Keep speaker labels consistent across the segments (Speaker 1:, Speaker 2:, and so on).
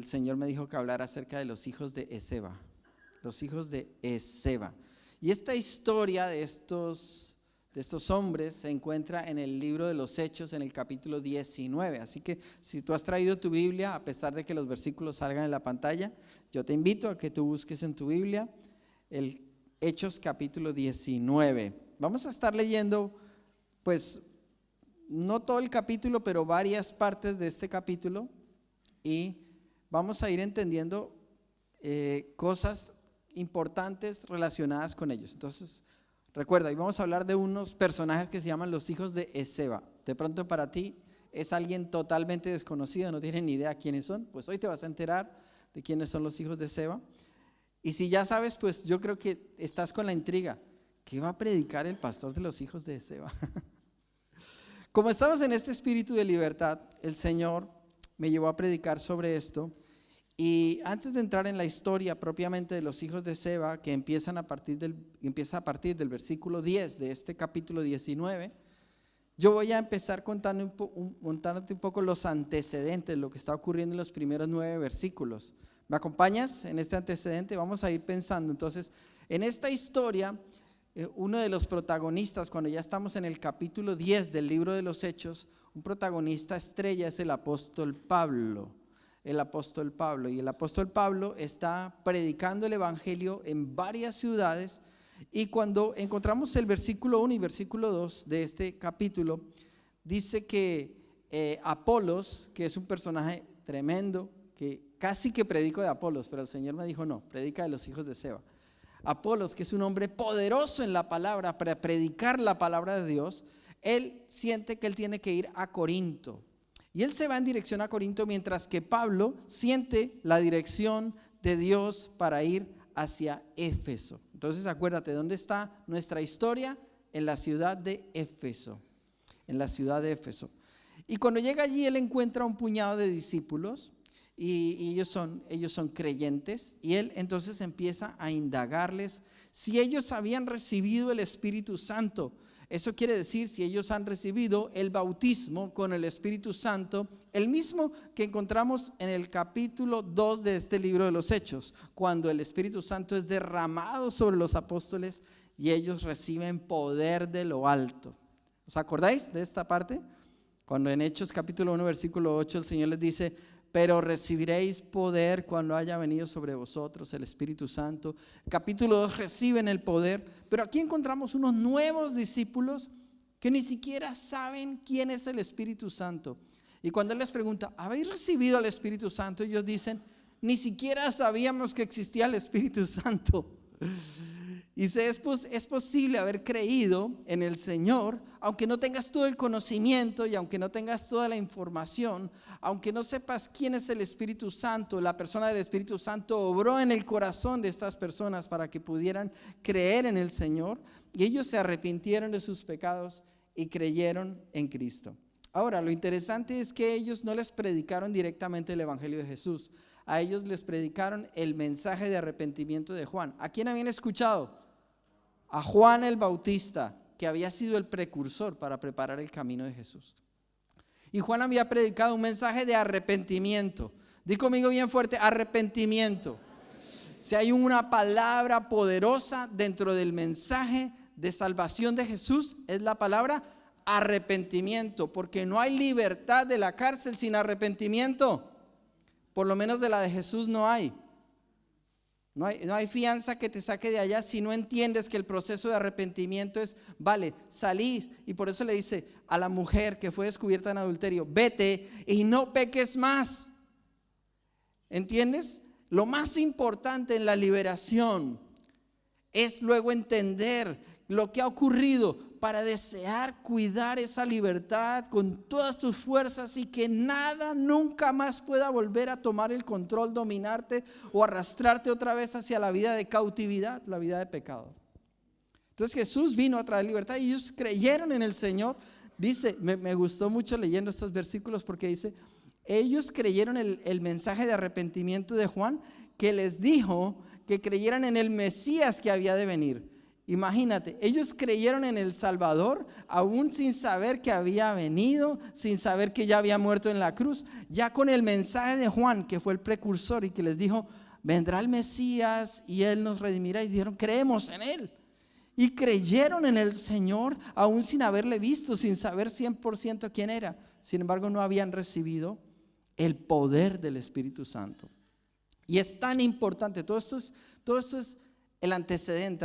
Speaker 1: Señor me dijo que hablara acerca de los hijos de Esceva. Los hijos de Esceva. Y esta historia de estos hombres se encuentra en el libro de los Hechos, en el capítulo 19. Así que si tú has traído tu Biblia, a pesar de que los versículos salgan en la pantalla, yo te invito a que tú busques en tu Biblia el Hechos capítulo 19. Vamos a estar leyendo, pues, no todo el capítulo, pero varias partes de este capítulo, y vamos a ir entendiendo cosas importantes relacionadas con ellos. Entonces, recuerda, hoy vamos a hablar de unos personajes que se llaman los hijos de Esceva. De pronto para ti es alguien totalmente desconocido, no tienes ni idea quiénes son, pues hoy te vas a enterar de quiénes son los hijos de Esceva. Y si ya sabes, pues yo creo que estás con la intriga. ¿Qué va a predicar el pastor de los hijos de Esceva? Como estamos en este espíritu de libertad, el Señor me llevó a predicar sobre esto. Y antes de entrar en la historia propiamente de los hijos de Esceva, que empieza a partir del versículo 10 de este capítulo 19, yo voy a empezar contándote un poco los antecedentes, lo que está ocurriendo en los primeros 9 versículos. ¿Me acompañas en este antecedente? Vamos a ir pensando. Entonces, en esta historia, uno de los protagonistas, cuando ya estamos en el capítulo 10 del libro de los Hechos, un protagonista estrella es el apóstol Pablo. El apóstol Pablo. Y el apóstol Pablo está predicando el evangelio en varias ciudades. Y cuando encontramos el versículo 1 y versículo 2 de este capítulo, dice que Apolos, que es un personaje tremendo, que casi que predico de Apolos, pero el Señor me dijo no, predica de los hijos de Esceva. Apolos, que es un hombre poderoso en la palabra para predicar la palabra de Dios, él siente que él tiene que ir a Corinto. Y él se va en dirección a Corinto, mientras que Pablo siente la dirección de Dios para ir hacia Éfeso. Entonces acuérdate, ¿dónde está nuestra historia? En la ciudad de Éfeso. En la ciudad de Éfeso. Y cuando llega allí, él encuentra un puñado de discípulos y ellos son creyentes. Y él entonces empieza a indagarles si ellos habían recibido el Espíritu Santo. Eso quiere decir si ellos han recibido el bautismo con el Espíritu Santo, el mismo que encontramos en el capítulo 2 de este libro de los Hechos, cuando el Espíritu Santo es derramado sobre los apóstoles y ellos reciben poder de lo alto. ¿Os acordáis de esta parte? Cuando en Hechos capítulo 1 versículo 8 el Señor les dice: pero recibiréis poder cuando haya venido sobre vosotros el Espíritu Santo. Capítulo 2, reciben el poder. Pero aquí encontramos unos nuevos discípulos que ni siquiera saben quién es el Espíritu Santo. Y cuando Él les pregunta, ¿habéis recibido el Espíritu Santo? Ellos dicen, ni siquiera sabíamos que existía el Espíritu Santo. Y es posible haber creído en el Señor, aunque no tengas todo el conocimiento y aunque no tengas toda la información, aunque no sepas quién es el Espíritu Santo. La persona del Espíritu Santo obró en el corazón de estas personas para que pudieran creer en el Señor, y ellos se arrepintieron de sus pecados y creyeron en Cristo. Ahora, lo interesante es que ellos no les predicaron directamente el Evangelio de Jesús. A ellos les predicaron el mensaje de arrepentimiento de Juan. ¿A quién habían escuchado? A Juan el Bautista, que había sido el precursor para preparar el camino de Jesús. Y Juan había predicado un mensaje de arrepentimiento. Di conmigo bien fuerte, arrepentimiento. Si hay una palabra poderosa dentro del mensaje de salvación de Jesús, es la palabra arrepentimiento, porque no hay libertad de la cárcel sin arrepentimiento. Por lo menos de la de Jesús no hay. No hay fianza que te saque de allá si no entiendes que el proceso de arrepentimiento es, vale, salís. Y por eso le dice a la mujer que fue descubierta en adulterio, vete y no peques más. ¿Entiendes? Lo más importante en la liberación es luego entender lo que ha ocurrido para desear cuidar esa libertad con todas tus fuerzas y que nada nunca más pueda volver a tomar el control, dominarte o arrastrarte otra vez hacia la vida de cautividad, la vida de pecado. Entonces Jesús vino a traer libertad y ellos creyeron en el Señor. Dice, me gustó mucho leyendo estos versículos porque dice, ellos creyeron el mensaje de arrepentimiento de Juan, que les dijo que creyeran en el Mesías que había de venir. Imagínate, ellos creyeron en el Salvador aún sin saber que había venido, sin saber que ya había muerto en la cruz. Ya con el mensaje de Juan, que fue el precursor y que les dijo, vendrá el Mesías y Él nos redimirá, y dijeron, creemos en Él. Y creyeron en el Señor aún sin haberle visto, sin saber 100% quién era. Sin embargo, no habían recibido el poder del Espíritu Santo. Y es tan importante, todo esto es el antecedente,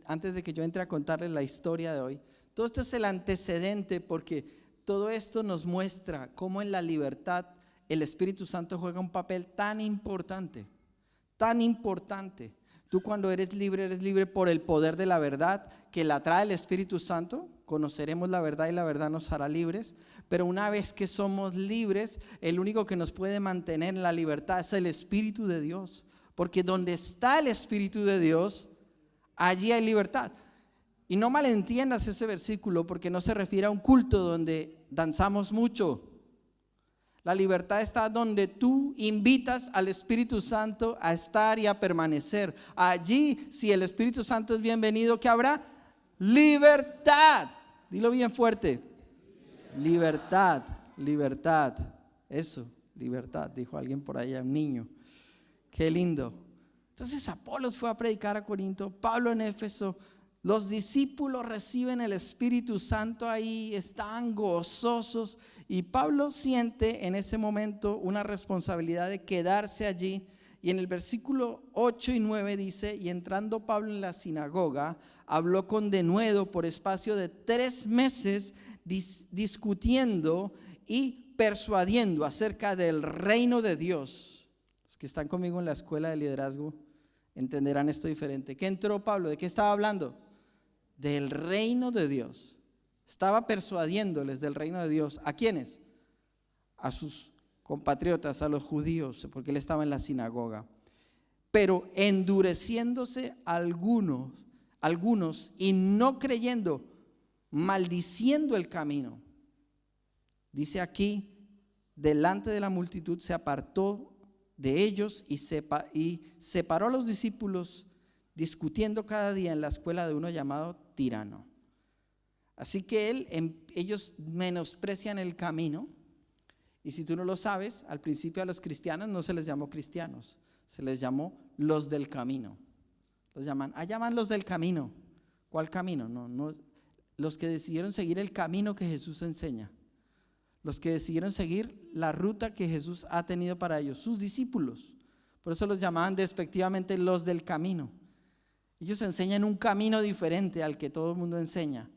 Speaker 1: antes de que yo entre a contarles la historia de hoy. Todo esto es el antecedente, porque todo esto nos muestra cómo en la libertad el Espíritu Santo juega un papel tan importante, tan importante. Tú cuando eres libre por el poder de la verdad que la trae el Espíritu Santo. Conoceremos la verdad y la verdad nos hará libres. Pero una vez que somos libres, el único que nos puede mantener en la libertad es el Espíritu de Dios. Porque donde está el Espíritu de Dios, allí hay libertad. Y no malentiendas ese versículo, porque no se refiere a un culto donde danzamos mucho. La libertad está donde tú invitas al Espíritu Santo a estar y a permanecer. Allí, si el Espíritu Santo es bienvenido, ¿qué habrá? Libertad. Dilo bien fuerte. Libertad, libertad. Eso, libertad, dijo alguien por allá, un niño. Qué lindo. Entonces Apolos fue a predicar a Corinto, Pablo en Éfeso. Los discípulos reciben el Espíritu Santo ahí, están gozosos, y Pablo siente en ese momento una responsabilidad de quedarse allí. Y en el versículo 8 y 9 dice, y entrando Pablo en la sinagoga, habló con denuedo por espacio de 3 meses, discutiendo y persuadiendo acerca del reino de Dios. Los que están conmigo en la escuela de liderazgo entenderán esto diferente. ¿Qué entró Pablo? ¿De qué estaba hablando? Del reino de Dios. Estaba persuadiéndoles del reino de Dios. ¿A quiénes? A sus compatriotas, a los judíos, porque él estaba en la sinagoga. Pero endureciéndose algunos y no creyendo, maldiciendo el camino. Dice aquí, delante de la multitud se apartó de ellos y separó a los discípulos, discutiendo cada día en la escuela de uno llamado Tirano. Así que ellos menosprecian el camino. Y si tú no lo sabes, al principio a los cristianos no se les llamó cristianos, se les llamó los del camino. Llaman los del camino. ¿Cuál camino? No, los que decidieron seguir el camino que Jesús enseña. Los que decidieron seguir la ruta que Jesús ha tenido para ellos, sus discípulos. Por eso los llamaban despectivamente los del camino. Ellos enseñan un camino diferente al que todo el mundo enseña.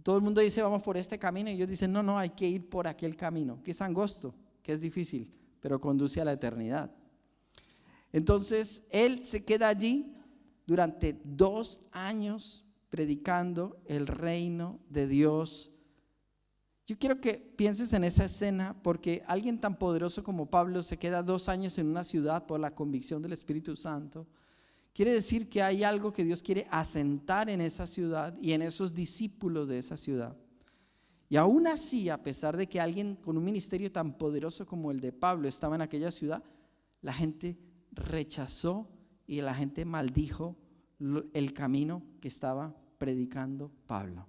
Speaker 1: Todo el mundo dice vamos por este camino, y ellos dicen no, hay que ir por aquel camino, que es angosto, que es difícil, pero conduce a la eternidad. Entonces él se queda allí durante 2 años predicando el reino de Dios. Yo quiero que pienses en esa escena, porque alguien tan poderoso como Pablo se queda 2 años en una ciudad por la convicción del Espíritu Santo. Quiere decir que hay algo que Dios quiere asentar en esa ciudad y en esos discípulos de esa ciudad. Y aún así, a pesar de que alguien con un ministerio tan poderoso como el de Pablo estaba en aquella ciudad, la gente rechazó y la gente maldijo el camino que estaba predicando Pablo.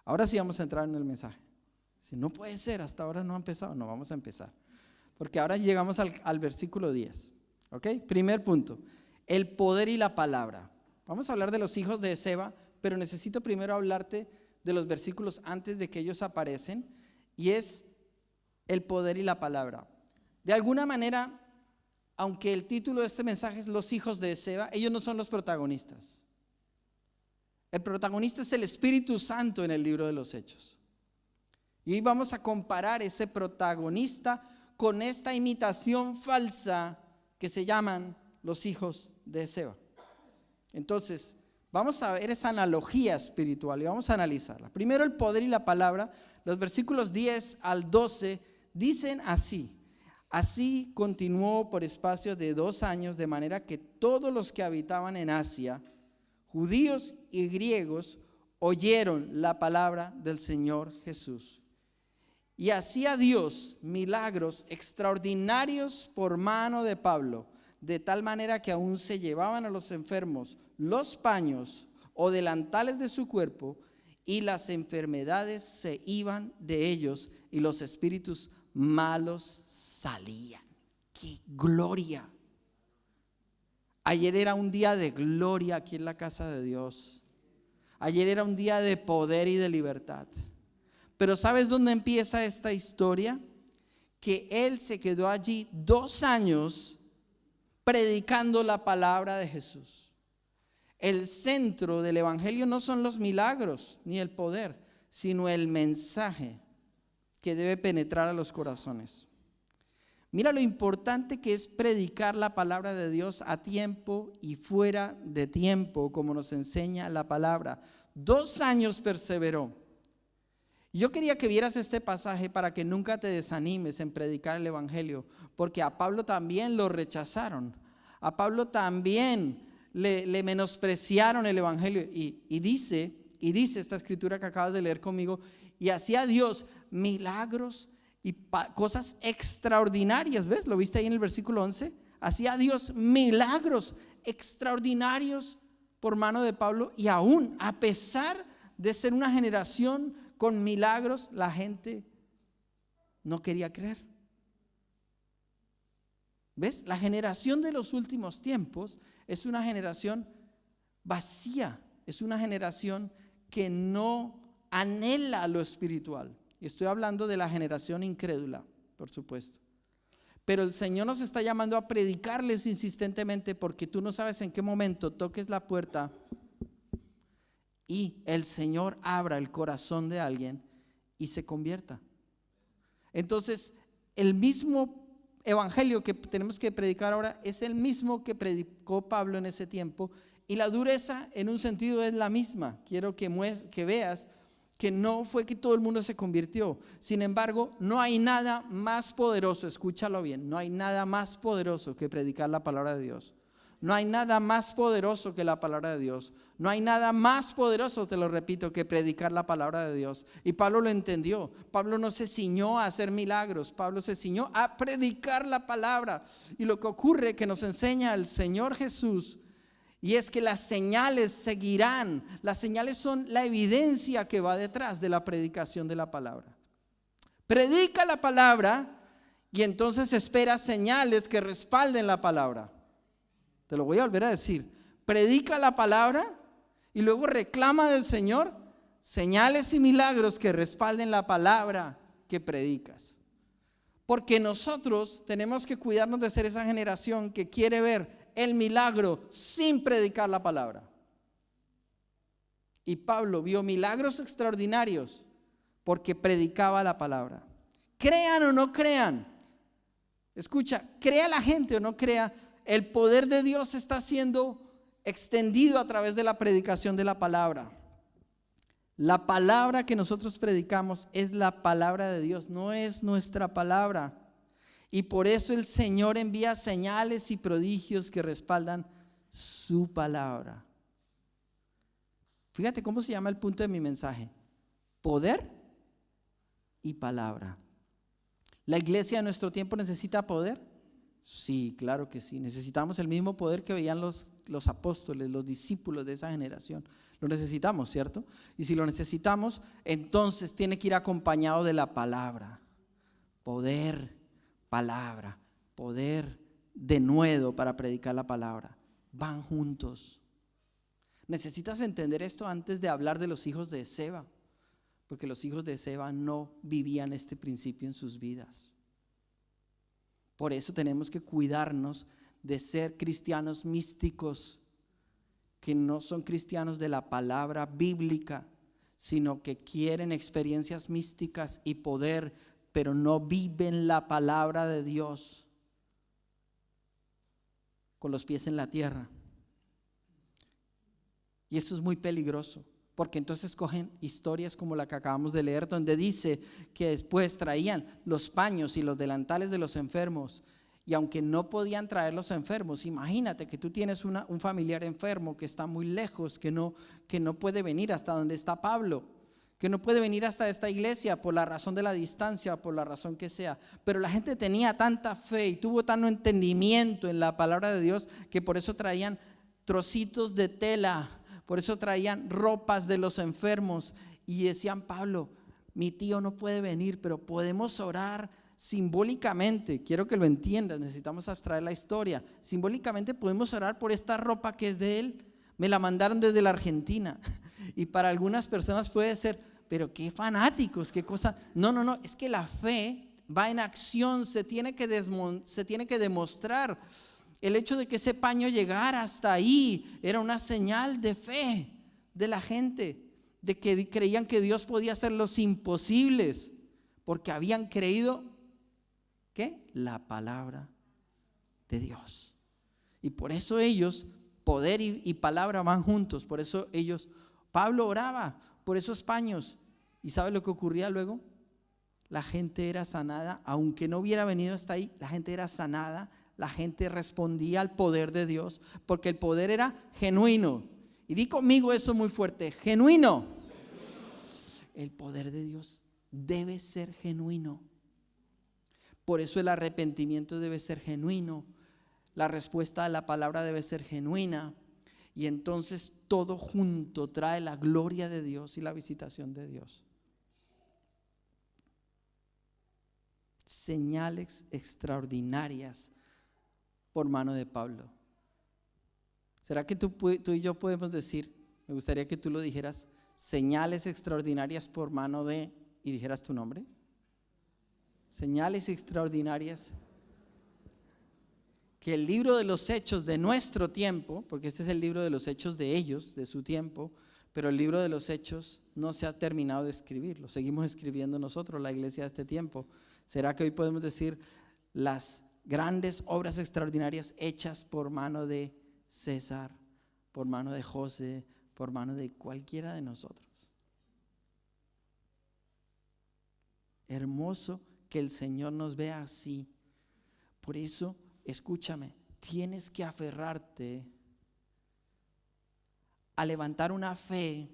Speaker 1: Ahora sí vamos a entrar en el mensaje. Si no puede ser, hasta ahora no ha empezado. No, vamos a empezar, porque ahora llegamos al versículo 10. ¿Ok? Primer punto, el poder y la palabra. Vamos a hablar de los hijos de Esceva, pero necesito primero hablarte de los versículos antes de que ellos aparecen, y es el poder y la palabra. De alguna manera, aunque el título de este mensaje es los hijos de Esceva, ellos no son los protagonistas. El protagonista es el Espíritu Santo en el libro de los Hechos. Y hoy vamos a comparar ese protagonista con esta imitación falsa que se llaman los hijos de Esceva. Entonces, vamos a ver esa analogía espiritual y vamos a analizarla. Primero, el poder y la palabra. Los versículos 10 al 12 dicen así: así continuó por espacio de 2 años, de manera que todos los que habitaban en Asia, judíos y griegos, oyeron la palabra del Señor Jesús. Y hacía Dios milagros extraordinarios por mano de Pablo, de tal manera que aún se llevaban a los enfermos los paños o delantales de su cuerpo, y las enfermedades se iban de ellos y los espíritus malos salían. ¡Qué gloria! Ayer era un día de gloria aquí en la casa de Dios. Ayer era un día de poder y de libertad. Pero ¿sabes dónde empieza esta historia? Que él se quedó allí 2 años predicando la palabra de Jesús. El centro del evangelio no son los milagros ni el poder, sino el mensaje que debe penetrar a los corazones. Mira lo importante que es predicar la palabra de Dios a tiempo y fuera de tiempo, como nos enseña la palabra. 2 años perseveró. Yo quería que vieras este pasaje para que nunca te desanimes en predicar el evangelio, porque a Pablo también lo rechazaron. A Pablo también le menospreciaron el evangelio. Y dice esta escritura que acabas de leer conmigo, y hacía Dios milagros y cosas extraordinarias. ¿Ves? ¿Lo viste ahí en el versículo 11? Hacía Dios milagros extraordinarios por mano de Pablo, y aún a pesar de ser una generación con milagros, la gente no quería creer. ¿Ves? La generación de los últimos tiempos es una generación vacía, es una generación que no anhela lo espiritual. Y estoy hablando de la generación incrédula, por supuesto. Pero el Señor nos está llamando a predicarles insistentemente, porque tú no sabes en qué momento toques la puerta y el Señor abra el corazón de alguien y se convierta. Entonces, el mismo evangelio que tenemos que predicar ahora es el mismo que predicó Pablo en ese tiempo, y la dureza en un sentido es la misma. Quiero que veas que no fue que todo el mundo se convirtió. Sin embargo, no hay nada más poderoso, escúchalo bien, no hay nada más poderoso que predicar la palabra de Dios. No hay nada más poderoso que la palabra de Dios. No hay nada más poderoso, te lo repito, que predicar la palabra de Dios. Y Pablo lo entendió. Pablo no se ciñó a hacer milagros. Pablo se ciñó a predicar la palabra. Y lo que ocurre, que nos enseña el Señor Jesús, y es que las señales seguirán. Las señales son la evidencia que va detrás de la predicación de la palabra. Predica la palabra y entonces espera señales que respalden la palabra. Te lo voy a volver a decir. Predica la palabra y luego reclama del Señor señales y milagros que respalden la palabra que predicas. Porque nosotros tenemos que cuidarnos de ser esa generación que quiere ver el milagro sin predicar la palabra. Y Pablo vio milagros extraordinarios porque predicaba la palabra. Crean o no crean, escucha, crea la gente o no crea, el poder de Dios está siendo extendido a través de la predicación de la palabra. La palabra que nosotros predicamos es la palabra de Dios, no es nuestra palabra. Y por eso el Señor envía señales y prodigios que respaldan su palabra. Fíjate cómo se llama el punto de mi mensaje: poder y palabra. ¿La iglesia de nuestro tiempo necesita poder? Sí, claro que sí. Necesitamos el mismo poder que veían los apóstoles, los discípulos de esa generación. Lo necesitamos, ¿cierto? Y si lo necesitamos, entonces tiene que ir acompañado de la palabra. Poder, palabra, poder de nuevo para predicar la palabra. Van juntos. Necesitas entender esto antes de hablar de los hijos de Seba, porque los hijos de Seba no vivían este principio en sus vidas. Por eso tenemos que cuidarnos de ser cristianos místicos, que no son cristianos de la palabra bíblica, sino que quieren experiencias místicas y poder, pero no viven la palabra de Dios con los pies en la tierra. Y eso es muy peligroso, porque entonces cogen historias como la que acabamos de leer, donde dice que después traían los paños y los delantales de los enfermos, y aunque no podían traer los enfermos, imagínate que tú tienes un familiar enfermo que está muy lejos, que no puede venir hasta donde está Pablo, que no puede venir hasta esta iglesia por la razón de la distancia, por la razón que sea. Pero la gente tenía tanta fe y tuvo tanto entendimiento en la palabra de Dios que por eso traían trocitos de tela, por eso traían ropas de los enfermos y decían: Pablo, mi tío no puede venir, pero podemos orar simbólicamente. Quiero que lo entiendas, necesitamos abstraer la historia. Simbólicamente podemos orar por esta ropa que es de él. Me la mandaron desde la Argentina. Y para algunas personas puede ser: pero qué fanáticos, qué cosa. No, es que la fe va en acción, se tiene que demostrar. El hecho de que ese paño llegara hasta ahí era una señal de fe de la gente, de que creían que Dios podía hacer los imposibles, porque habían creído ¿qué? La palabra de Dios. Y por eso ellos, poder y palabra van juntos. Por eso Pablo oraba por esos paños. ¿Y sabe lo que ocurría luego? La gente era sanada, aunque no hubiera venido hasta ahí, la gente era sanada, la gente respondía al poder de Dios, porque el poder era genuino. Y di conmigo eso muy fuerte: genuino. El poder de Dios debe ser genuino. Por eso el arrepentimiento debe ser genuino, la respuesta a la palabra debe ser genuina, y entonces todo junto trae la gloria de Dios y la visitación de Dios. Señales extraordinarias por mano de Pablo. ¿Será que tú y yo podemos decir? Me gustaría que tú lo dijeras: señales extraordinarias por mano de, y dijeras tu nombre. Señales extraordinarias. Que el libro de los hechos de nuestro tiempo, porque este es el libro de los hechos de ellos, de su tiempo, pero el libro de los hechos no se ha terminado de escribir, lo seguimos escribiendo nosotros, la iglesia de este tiempo. ¿Será que hoy podemos decir las grandes obras extraordinarias hechas por mano de César, por mano de José, por mano de cualquiera de nosotros? Hermoso que el Señor nos vea así. Por eso, escúchame, tienes que aferrarte a levantar una fe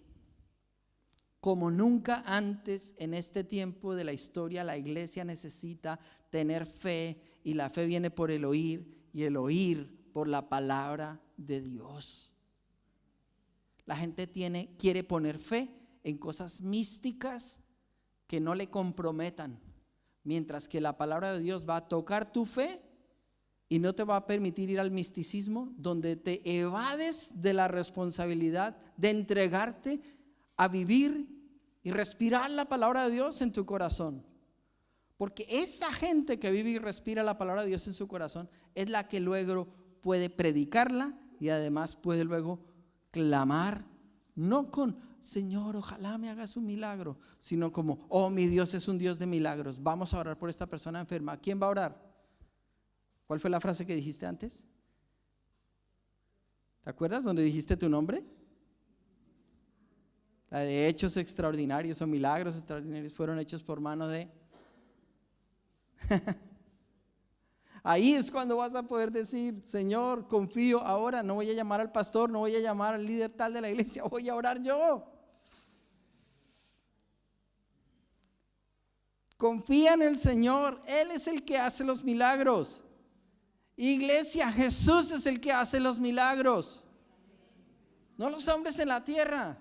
Speaker 1: como nunca antes en este tiempo de la historia. La iglesia necesita tener fe, y la fe viene por el oír, y el oír por la palabra de Dios. La gente quiere poner fe en cosas místicas que no le comprometan, mientras que la palabra de Dios va a tocar tu fe y no te va a permitir ir al misticismo, donde te evades de la responsabilidad de entregarte a vivir y respirar la palabra de Dios en tu corazón. Porque esa gente que vive y respira la palabra de Dios en su corazón es la que luego puede predicarla, y además puede luego clamar, no con Señor, ojalá me hagas un milagro, sino como: oh, mi Dios es un Dios de milagros, vamos a orar por esta persona enferma. ¿Quién va a orar? ¿Cuál fue la frase que dijiste antes? ¿Te acuerdas donde dijiste tu nombre? La de hechos extraordinarios o milagros extraordinarios fueron hechos por mano de... Ahí es cuando vas a poder decir: Señor, confío ahora, no voy a llamar al pastor, no voy a llamar al líder tal de la iglesia, voy a orar yo. Confía en el Señor, Él es el que hace los milagros. Iglesia, Jesús es el que hace los milagros, no los hombres en la tierra.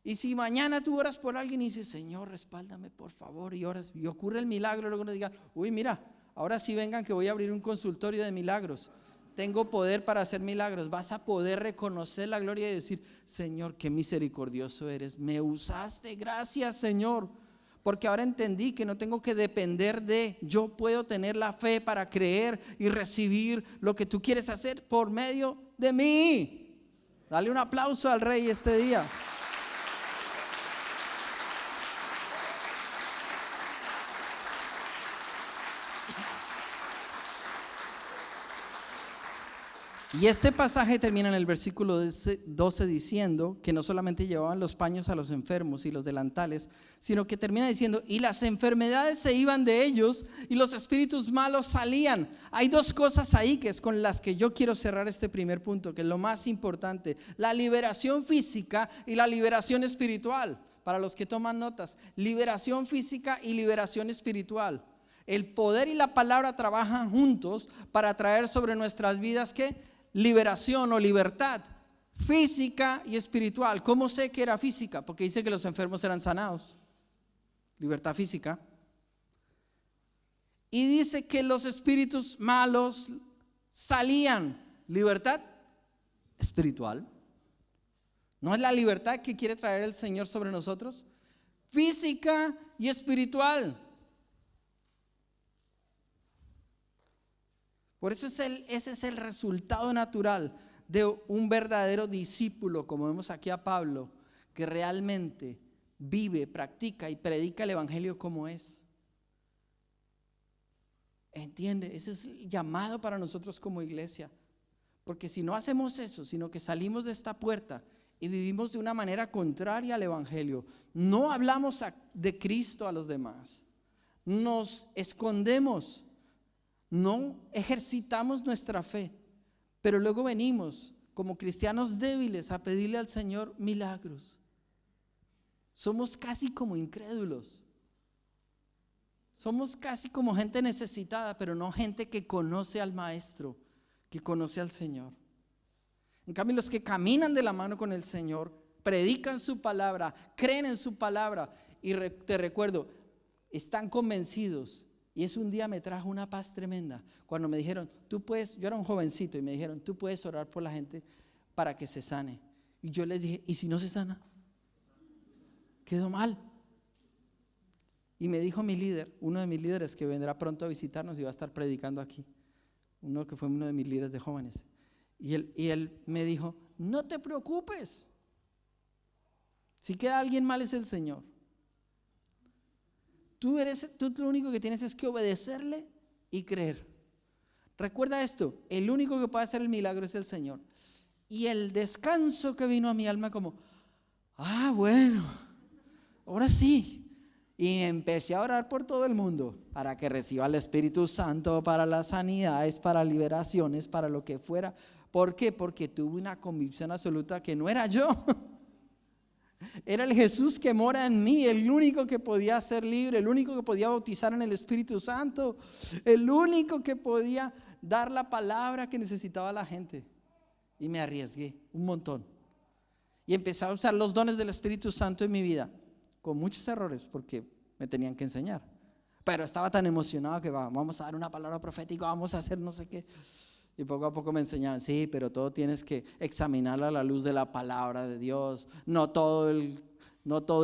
Speaker 1: Y si mañana tú oras por alguien y dices: Señor, respáldame por favor, y oras y ocurre el milagro, luego nos digan: uy, mira, ahora sí vengan que voy a abrir un consultorio de milagros, tengo poder para hacer milagros. Vas a poder reconocer la gloria y decir: Señor, qué misericordioso eres, me usaste, gracias Señor, porque ahora entendí que no tengo que depender de, yo puedo tener la fe para creer y recibir lo que tú quieres hacer por medio de mí. Dale un aplauso al Rey este día. Y este pasaje termina en el versículo 12 diciendo que no solamente llevaban los paños a los enfermos y los delantales, sino que termina diciendo: y las enfermedades se iban de ellos y los espíritus malos salían. Hay dos cosas ahí que es con las que yo quiero cerrar este primer punto, que es lo más importante: la liberación física y la liberación espiritual. para los que toman notas, liberación física y liberación espiritual. El poder y la palabra trabajan juntos para traer sobre nuestras vidas ¿qué? Liberación o libertad física y espiritual. ¿Cómo sé que era física? Porque dice que los enfermos eran sanados. Libertad física. Y dice que los espíritus malos salían. Libertad espiritual. ¿No es la libertad que quiere traer el Señor sobre nosotros? Física y espiritual. Por eso ese es el resultado natural de un verdadero discípulo, como vemos aquí a Pablo, que realmente vive, practica y predica el evangelio como es. ¿Entiende? Ese es el llamado para nosotros como iglesia. Porque si no hacemos eso, sino que salimos de esta puerta y vivimos de una manera contraria al evangelio, no hablamos de Cristo a los demás, nos escondemos, no ejercitamos nuestra fe, pero luego venimos como cristianos débiles a pedirle al Señor milagros. Somos casi como incrédulos. Somos casi como gente necesitada, pero no gente que conoce al Maestro, que conoce al Señor. En cambio, los que caminan de la mano con el Señor, predican su palabra, creen en su palabra y te recuerdo, están convencidos. Y ese un día me trajo una paz tremenda cuando me dijeron, tú puedes, yo era un jovencito y me dijeron, tú puedes orar por la gente para que se sane. Y yo les dije, ¿y si no se sana? Quedó mal. Y me dijo mi líder, uno de mis líderes que vendrá pronto a visitarnos y va a estar predicando aquí, uno que fue uno de mis líderes de jóvenes, y él me dijo, no te preocupes, si queda alguien mal es el Señor. Tú lo único que tienes es que obedecerle y creer. Recuerda esto, el único que puede hacer el milagro es el Señor. Y el descanso que vino a mi alma como, bueno, ahora sí. Y empecé a orar por todo el mundo para que reciba el Espíritu Santo, para las sanidades, para liberaciones, para lo que fuera. ¿Por qué? Porque tuve una convicción absoluta que no era yo. Era el Jesús que mora en mí, el único que podía ser libre, el único que podía bautizar en el Espíritu Santo, el único que podía dar la palabra que necesitaba la gente. Y me arriesgué un montón. Y empecé a usar los dones del Espíritu Santo en mi vida, con muchos errores porque me tenían que enseñar. Pero estaba tan emocionado que vamos a dar una palabra profética, vamos a hacer no sé qué. Y poco a poco me enseñaban, sí, pero todo tienes que examinarlo a la luz de la palabra de Dios. No todo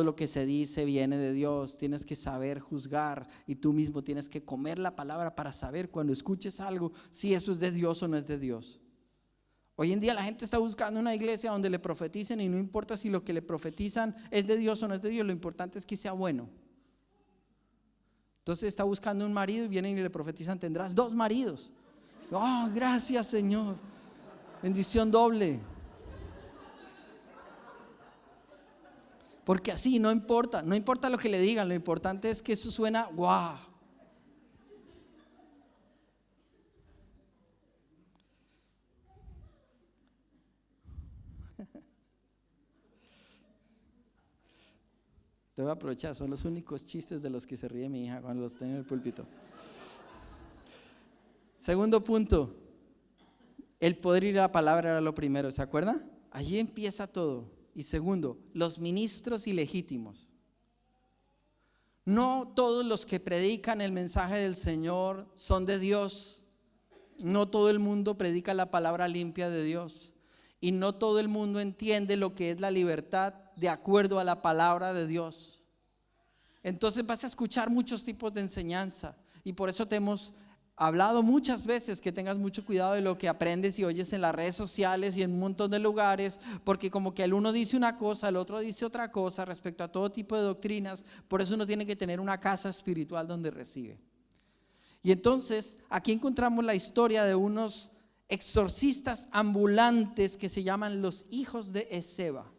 Speaker 1: lo que se dice viene de Dios. Tienes que saber juzgar y tú mismo tienes que comer la palabra para saber cuando escuches algo si eso es de Dios o no es de Dios. Hoy en día la gente está buscando una iglesia donde le profeticen y no importa si lo que le profetizan es de Dios o no es de Dios, lo importante es que sea bueno. Entonces está buscando un marido y vienen y le profetizan, tendrás 2 maridos. Gracias Señor, bendición doble. Porque así no importa lo que le digan, lo importante es que eso suena guau. Te voy a aprovechar, son los únicos chistes de los que se ríe mi hija cuando los tengo en el púlpito. Segundo punto, el poder ir a la palabra era lo primero, ¿se acuerdan? Allí empieza todo. Y segundo, los ministros ilegítimos. No todos los que predican el mensaje del Señor son de Dios. No todo el mundo predica la palabra limpia de Dios. Y no todo el mundo entiende lo que es la libertad de acuerdo a la palabra de Dios. Entonces vas a escuchar muchos tipos de enseñanza. Y por eso te hemos hablado muchas veces que tengas mucho cuidado de lo que aprendes y oyes en las redes sociales y en un montón de lugares, porque como que el uno dice una cosa, el otro dice otra cosa respecto a todo tipo de doctrinas. Por eso uno tiene que tener una casa espiritual donde recibe. Y entonces aquí encontramos la historia de unos exorcistas ambulantes que se llaman los hijos de Esceva.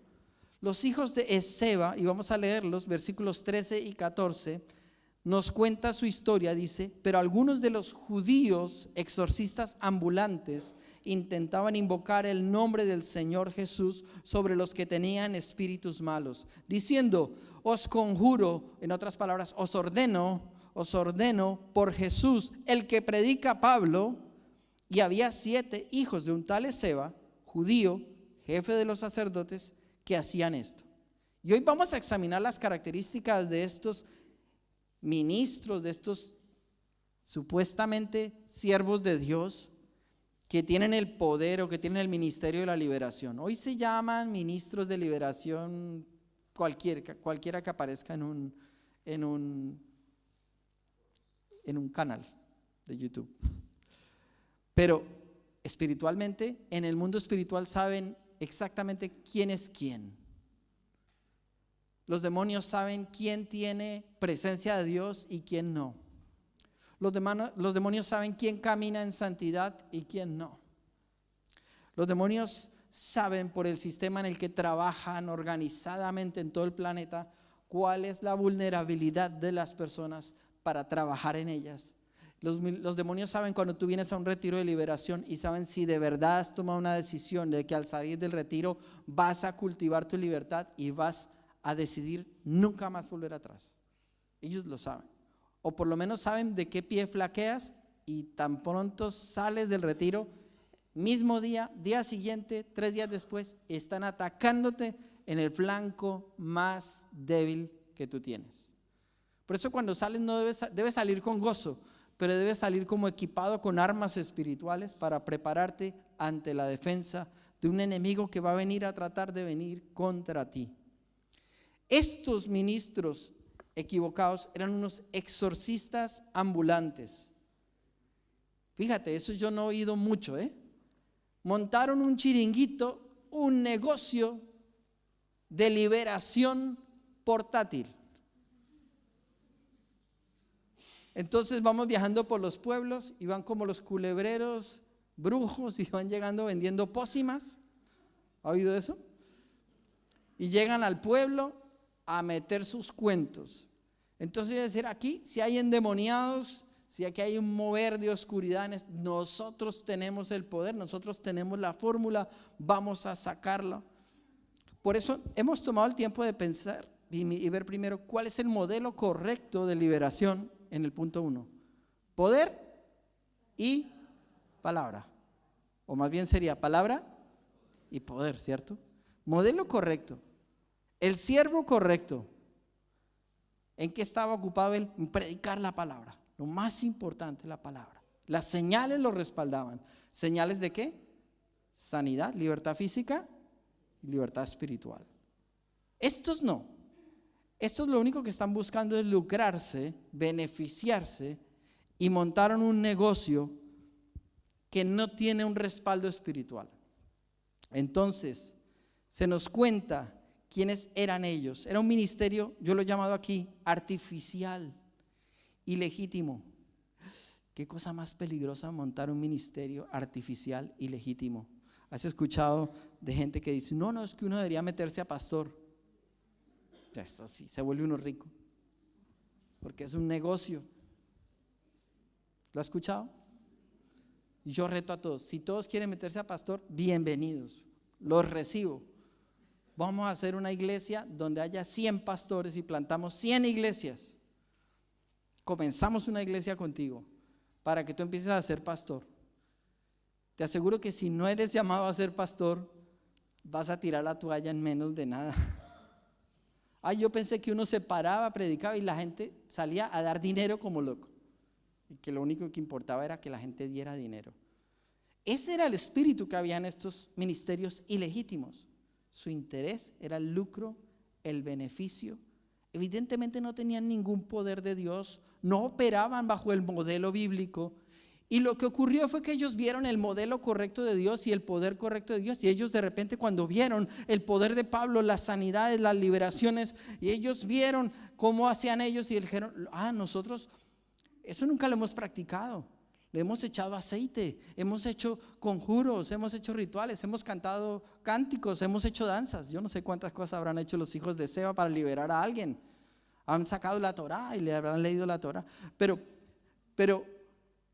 Speaker 1: Los hijos de Esceva, y vamos a leer los versículos 13 y 14 nos cuenta su historia, dice, pero algunos de los judíos exorcistas ambulantes intentaban invocar el nombre del Señor Jesús sobre los que tenían espíritus malos, diciendo, os conjuro, en otras palabras, os ordeno por Jesús, el que predica Pablo. Y había 7 hijos de un tal Esceva, judío, jefe de los sacerdotes, que hacían esto. Y hoy vamos a examinar las características de estos ministros, de estos supuestamente siervos de Dios que tienen el poder o que tienen el ministerio de la liberación. Hoy se llaman ministros de liberación cualquiera que aparezca en un canal de YouTube. Pero espiritualmente, en el mundo espiritual saben exactamente quién es quién. Los demonios saben quién tiene presencia de Dios y quién no. Los demonios saben quién camina en santidad y quién no. Los demonios saben por el sistema en el que trabajan organizadamente en todo el planeta cuál es la vulnerabilidad de las personas para trabajar en ellas. Los demonios saben cuando tú vienes a un retiro de liberación y saben si de verdad has tomado una decisión de que al salir del retiro vas a cultivar tu libertad y vas a decidir nunca más volver atrás. Ellos lo saben, o por lo menos saben de qué pie flaqueas y tan pronto sales del retiro, mismo día, día siguiente, 3 días después, están atacándote en el flanco más débil que tú tienes. Por eso cuando sales no debes salir con gozo, pero debes salir como equipado con armas espirituales para prepararte ante la defensa de un enemigo que va a venir a tratar de venir contra ti. Estos ministros equivocados eran unos exorcistas ambulantes. Fíjate, eso yo no he oído mucho, Montaron un chiringuito, un negocio de liberación portátil. Entonces vamos viajando por los pueblos y van como los culebreros, brujos, y van llegando vendiendo pócimas. ¿Ha oído eso? Y llegan al pueblo a meter sus cuentos. Entonces voy a decir, aquí si hay endemoniados, si aquí hay un mover de oscuridad, nosotros tenemos el poder, nosotros tenemos la fórmula, vamos a sacarla. Por eso hemos tomado el tiempo de pensar y ver primero cuál es el modelo correcto de liberación en el punto 1. Poder y palabra, o más bien sería palabra y poder, ¿cierto? Modelo correcto. El siervo correcto, ¿en qué estaba ocupado él? En predicar la palabra. Lo más importante, la palabra. Las señales lo respaldaban. ¿Señales de qué? Sanidad, libertad física y libertad espiritual. Estos no. Estos lo único que están buscando es lucrarse, beneficiarse, y montaron un negocio que no tiene un respaldo espiritual. Entonces, se nos cuenta quiénes eran ellos. Era un ministerio, yo lo he llamado aquí, artificial, ilegítimo. Qué cosa más peligrosa montar un ministerio artificial, ilegítimo. ¿Has escuchado de gente que dice, no, es que uno debería meterse a pastor? Eso sí, se vuelve uno rico, porque es un negocio. ¿Lo has escuchado? Y yo reto a todos, si todos quieren meterse a pastor, bienvenidos, los recibo. Vamos a hacer una iglesia donde haya 100 pastores y plantamos 100 iglesias. Comenzamos una iglesia contigo para que tú empieces a ser pastor. Te aseguro que si no eres llamado a ser pastor, vas a tirar la toalla en menos de nada. Yo pensé que uno se paraba, predicaba y la gente salía a dar dinero como loco. Y que lo único que importaba era que la gente diera dinero. Ese era el espíritu que había en estos ministerios ilegítimos. Su interés era el lucro, el beneficio. Evidentemente no tenían ningún poder de Dios, no operaban bajo el modelo bíblico. Y lo que ocurrió fue que ellos vieron el modelo correcto de Dios y el poder correcto de Dios. Y ellos de repente cuando vieron el poder de Pablo, las sanidades, las liberaciones, y ellos vieron cómo hacían ellos y dijeron, nosotros eso nunca lo hemos practicado. Le hemos echado aceite, hemos hecho conjuros, hemos hecho rituales, hemos cantado cánticos, hemos hecho danzas. Yo no sé cuántas cosas habrán hecho los hijos de Esceva para liberar a alguien. han sacado la Torá y le habrán leído la Torá. Pero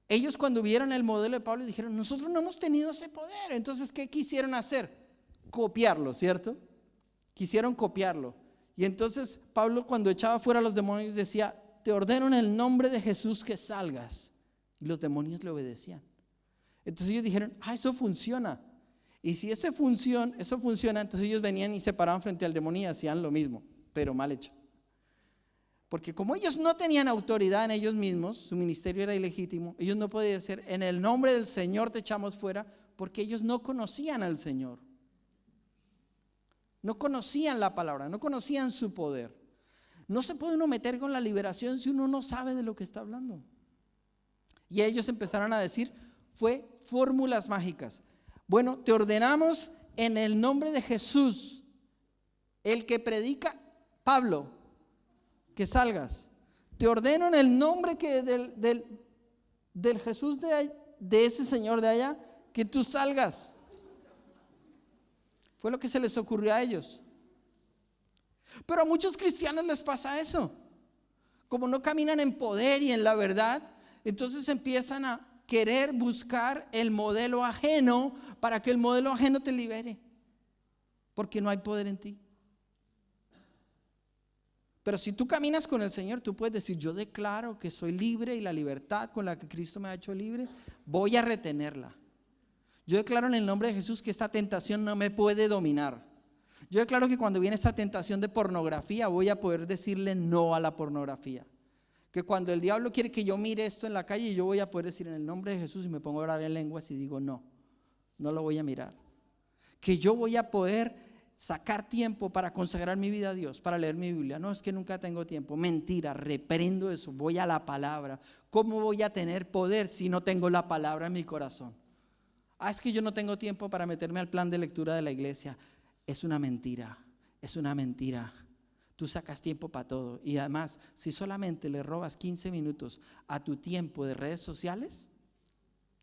Speaker 1: ellos cuando vieron el modelo de Pablo dijeron, nosotros no hemos tenido ese poder. Entonces, ¿qué quisieron hacer? Copiarlo, ¿cierto? Quisieron copiarlo. Y entonces Pablo, cuando echaba fuera a los demonios, decía, te ordeno en el nombre de Jesús que salgas. Y los demonios le obedecían. Entonces ellos dijeron, eso funciona. Y si eso funciona, entonces ellos venían y se paraban frente al demonio y hacían lo mismo, pero mal hecho. Porque como ellos no tenían autoridad en ellos mismos, su ministerio era ilegítimo, ellos no podían decir, en el nombre del Señor te echamos fuera, porque ellos no conocían al Señor. No conocían la palabra, no conocían su poder. No se puede uno meter con la liberación si uno no sabe de lo que está hablando. Y ellos empezaron a decir, fue fórmulas mágicas. Bueno, te ordenamos en el nombre de Jesús, el que predica Pablo, que salgas. Te ordeno en el nombre del Jesús de ese señor de allá, que tú salgas. Fue lo que se les ocurrió a ellos. Pero a muchos cristianos les pasa eso. Como no caminan en poder y en la verdad, entonces empiezan a querer buscar el modelo ajeno para que el modelo ajeno te libere, porque no hay poder en ti. Pero si tú caminas con el Señor, tú puedes decir, yo declaro que soy libre y la libertad con la que Cristo me ha hecho libre, voy a retenerla. Yo declaro en el nombre de Jesús que esta tentación no me puede dominar. Yo declaro que cuando viene esta tentación de pornografía, voy a poder decirle no a la pornografía. Que cuando el diablo quiere que yo mire esto en la calle, yo voy a poder decir en el nombre de Jesús y me pongo a orar en lenguas y digo no lo voy a mirar. Que yo voy a poder sacar tiempo para consagrar mi vida a Dios, para leer mi Biblia. No, es que nunca tengo tiempo. Mentira, reprendo eso, voy a la palabra. ¿Cómo voy a tener poder si no tengo la palabra en mi corazón? Es que yo no tengo tiempo para meterme al plan de lectura de la iglesia. Es una mentira, es una mentira. Tú sacas tiempo para todo. Y además, si solamente le robas 15 minutos a tu tiempo de redes sociales,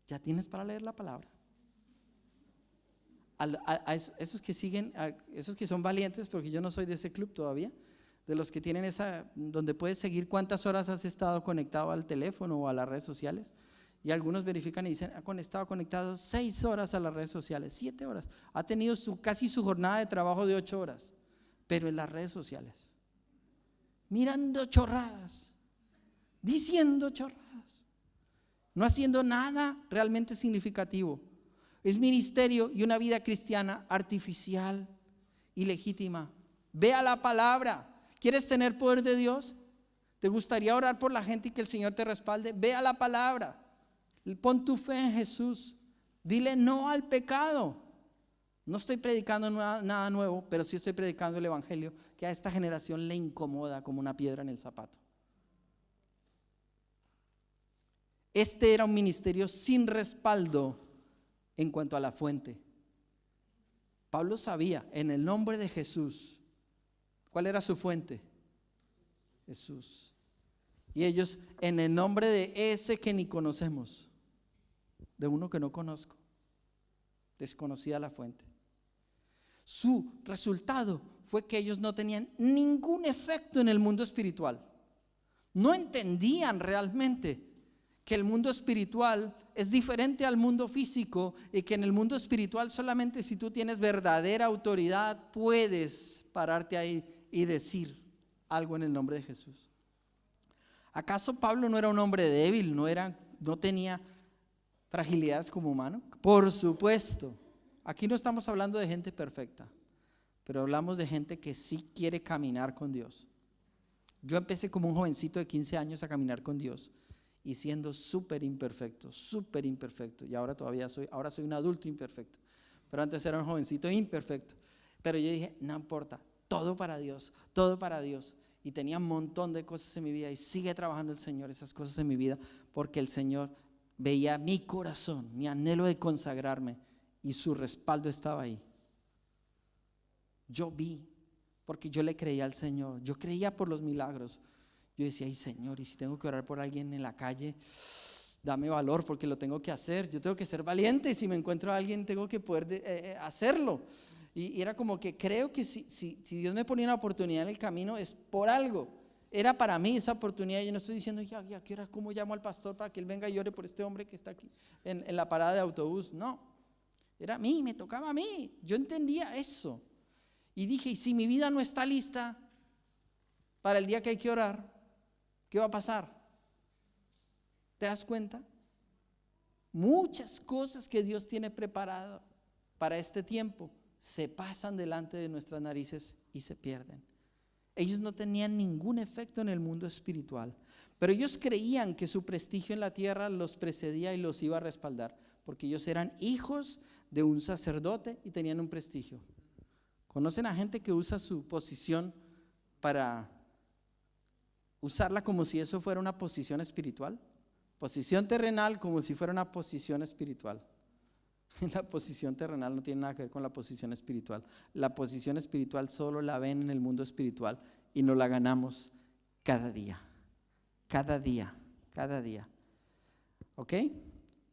Speaker 1: ya tienes para leer la palabra. A esos que siguen, a esos que son valientes, porque yo no soy de ese club todavía, de los que tienen esa, donde puedes seguir cuántas horas has estado conectado al teléfono o a las redes sociales. Y algunos verifican y dicen, ha estado conectado 6 horas a las redes sociales, 7 horas. Ha tenido casi su jornada de trabajo de 8 horas. Pero en las redes sociales, mirando chorradas, diciendo chorradas, no haciendo nada realmente significativo. Es ministerio y una vida cristiana artificial, ilegítima. Ve a la palabra. ¿Quieres tener poder de Dios? ¿Te gustaría orar por la gente y que el Señor te respalde? Ve a la palabra. Pon tu fe en Jesús. Dile no al pecado. No estoy predicando nada nuevo, pero sí estoy predicando el evangelio que a esta generación le incomoda como una piedra en el zapato. Este era un ministerio sin respaldo en cuanto a la fuente. Pablo sabía en el nombre de Jesús. ¿Cuál era su fuente? Jesús. Y ellos en el nombre de ese que ni conocemos, de uno que no conozco, desconocida la fuente. Su resultado fue que ellos no tenían ningún efecto en el mundo espiritual. No entendían realmente que el mundo espiritual es diferente al mundo físico y que en el mundo espiritual solamente si tú tienes verdadera autoridad puedes pararte ahí y decir algo en el nombre de Jesús. ¿Acaso Pablo no era un hombre débil? ¿No tenía fragilidades como humano? Por supuesto. Aquí no estamos hablando de gente perfecta, pero hablamos de gente que sí quiere caminar con Dios. Yo empecé como un jovencito de 15 años a caminar con Dios y siendo súper imperfecto, y ahora soy un adulto imperfecto, pero antes era un jovencito imperfecto. Pero yo dije, no importa, todo para Dios, y tenía un montón de cosas en mi vida y sigue trabajando el Señor esas cosas en mi vida porque el Señor veía mi corazón, mi anhelo de consagrarme y su respaldo estaba ahí. Yo vi, porque yo le creía al Señor, yo creía por los milagros. Yo decía, ay Señor, y si tengo que orar por alguien en la calle, dame valor porque lo tengo que hacer. Yo tengo que ser valiente y si me encuentro a alguien tengo que poder hacerlo. Y era como que creo que si Dios me ponía una oportunidad en el camino es por algo. era para mí esa oportunidad. Yo no estoy diciendo, ya, ¿qué hora? ¿Cómo llamo al pastor para que él venga y ore por este hombre que está aquí en la parada de autobús? No, era a mí, me tocaba a mí. Yo entendía eso. Y dije, ¿y si mi vida no está lista para el día que hay que orar? ¿Qué va a pasar? ¿Te das cuenta? Muchas cosas que Dios tiene preparado para este tiempo se pasan delante de nuestras narices y se pierden. Ellos no tenían ningún efecto en el mundo espiritual, pero ellos creían que su prestigio en la tierra los precedía y los iba a respaldar, porque ellos eran hijos de un sacerdote y tenían un prestigio. ¿Conocen a gente que usa su posición para usarla como si eso fuera una posición espiritual? Posición terrenal como si fuera una posición espiritual. La posición terrenal no tiene nada que ver con la posición espiritual. La posición espiritual solo la ven en el mundo espiritual y nos la ganamos cada día. Cada día, cada día. ¿Ok?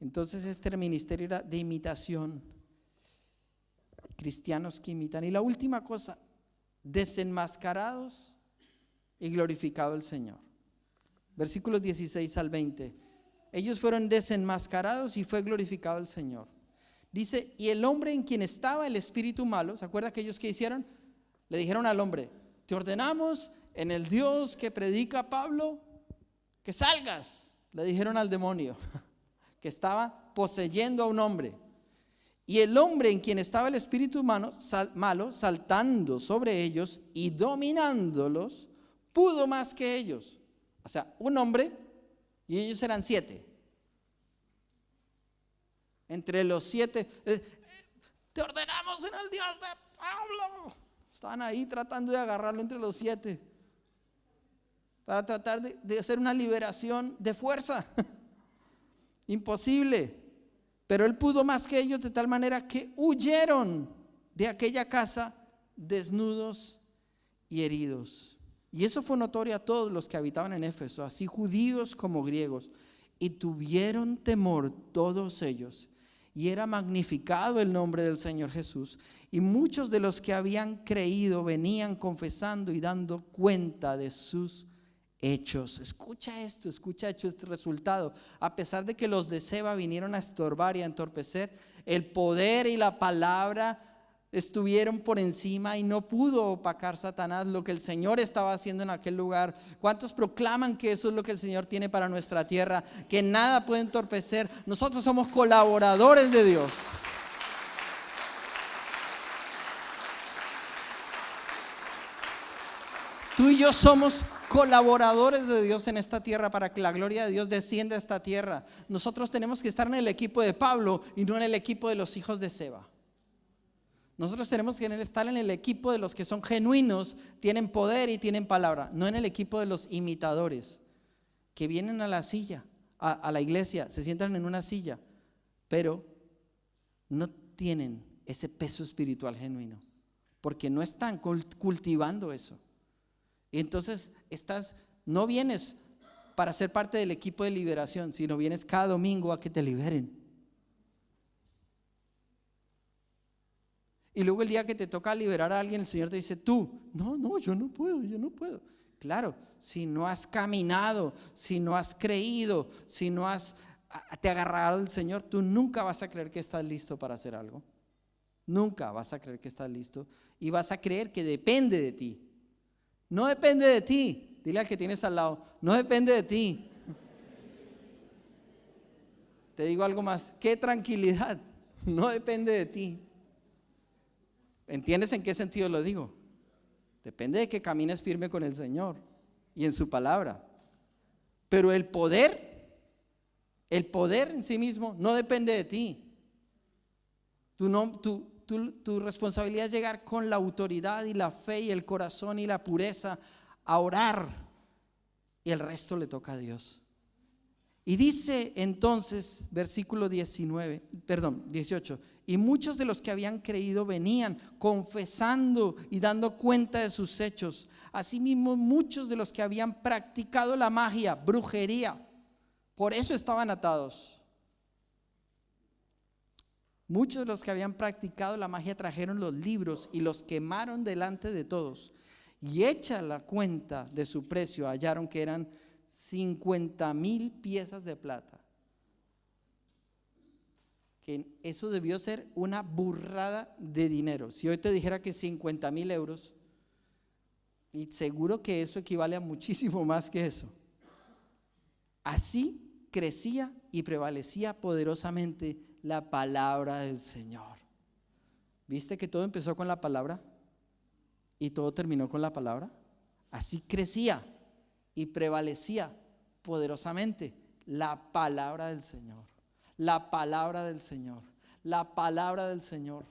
Speaker 1: Entonces este ministerio era de imitación. Cristianos que imitan. Y la última cosa, desenmascarados y glorificado el Señor. Versículos 16 al 20. Ellos fueron desenmascarados y fue glorificado el Señor. Dice, y el hombre en quien estaba el espíritu malo, ¿se acuerda aquellos que hicieron? Le dijeron al hombre, te ordenamos en el Dios que predica Pablo, que salgas. Le dijeron al demonio que estaba poseyendo a un hombre. Y el hombre en quien estaba el espíritu malo, saltando sobre ellos y dominándolos, pudo más que ellos. O sea, un hombre y ellos eran 7. Entre los 7, te ordenamos en el Dios de Pablo. Estaban ahí tratando de agarrarlo entre los 7 para tratar de hacer una liberación de fuerza. Imposible. Pero él pudo más que ellos de tal manera que huyeron de aquella casa desnudos y heridos. Y eso fue notorio a todos los que habitaban en Éfeso, así judíos como griegos, y tuvieron temor todos ellos. Y era magnificado el nombre del Señor Jesús. Y muchos de los que habían creído venían confesando y dando cuenta de sus hechos. Escucha este resultado. A pesar de que los de Seba vinieron a estorbar y a entorpecer, el poder y la palabra estuvieron por encima y no pudo opacar Satanás lo que el Señor estaba haciendo en aquel lugar. ¿Cuántos proclaman que eso es lo que el Señor tiene para nuestra tierra? Que nada puede entorpecer. Nosotros somos colaboradores de Dios. Tú y yo somos colaboradores de Dios en esta tierra para que la gloria de Dios descienda a esta tierra. Nosotros tenemos que estar en el equipo de Pablo y no en el equipo de los hijos de Seba. Nosotros tenemos que estar en el equipo de los que son genuinos, tienen poder y tienen palabra, no en el equipo de los imitadores que vienen a la silla, a la iglesia, se sientan en una silla, pero no tienen ese peso espiritual genuino, porque no están cultivando eso. Y entonces no vienes para ser parte del equipo de liberación, sino vienes cada domingo a que te liberen. Y luego el día que te toca liberar a alguien, el Señor te dice, no, yo no puedo. Claro, si no has caminado, si no has creído, si no te agarrado del Señor, tú nunca vas a creer que estás listo para hacer algo. Nunca vas a creer que estás listo y vas a creer que depende de ti. No depende de ti. Dile al que tienes al lado, no depende de ti. Te digo algo más, qué tranquilidad, no depende de ti. ¿Entiendes en qué sentido lo digo? Depende de que camines firme con el Señor y en su palabra. Pero el poder en sí mismo no depende de ti. Tu responsabilidad es llegar con la autoridad y la fe y el corazón y la pureza a orar, y el resto le toca a Dios. Y dice entonces, versículo 18, y muchos de los que habían creído venían confesando y dando cuenta de sus hechos. Asimismo, muchos de los que habían practicado la magia, brujería, por eso estaban atados. Muchos de los que habían practicado la magia trajeron los libros y los quemaron delante de todos. Y hecha la cuenta de su precio, hallaron que eran 50,000 piezas de plata. Que eso debió ser una burrada de dinero. Si hoy te dijera que 50,000 euros, y seguro que eso equivale a muchísimo más que eso. Así crecía y prevalecía poderosamente la palabra del Señor. ¿Viste que todo empezó con la palabra? Y todo terminó con la palabra. Así crecía y prevalecía poderosamente la palabra del Señor. La palabra del Señor. La palabra del Señor.